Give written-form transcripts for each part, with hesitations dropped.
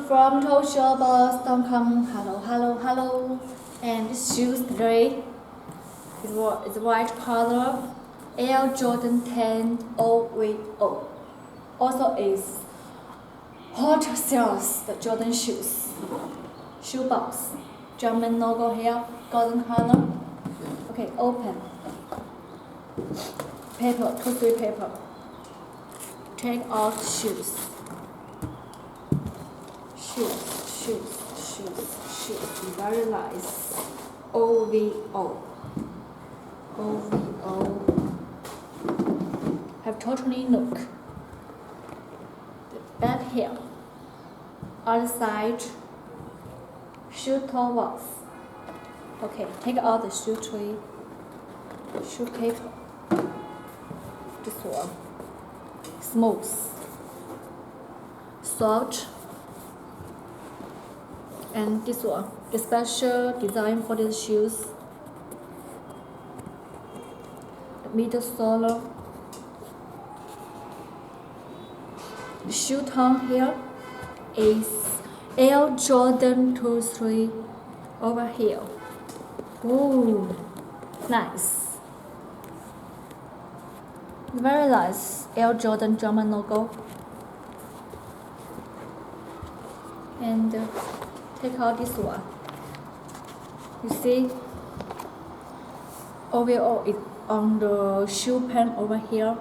from Toshopers.com. Hello. And this shoes today is white color. Air Jordan 10 OVO. Also is hot sales the Jordan shoes. Shoe box. German logo here. Golden color. Okay, open. Paper, 2-3 paper. Take out shoes. Shoes. Very nice. OVO. Have totally look. The back here. Other side. Shoe toe box. Okay, take out the shoe tray. Shoe paper. This one. Smooth. Soft. And this one, the special design for these shoes. The middle sole. The shoe tongue here is Air Jordan 2-3 over here. Ooh, nice. Very nice. Air Jordan German logo. And take out this one. You see, OVO is on the shoe pen over here.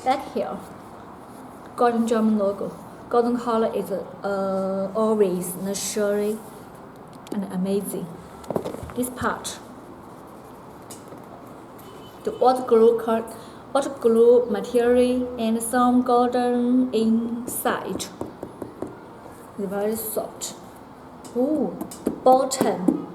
Back here, golden German logo. Golden color is always luxury and amazing. This part, the water glue material and some golden inside. It's very soft. Ooh, bottom.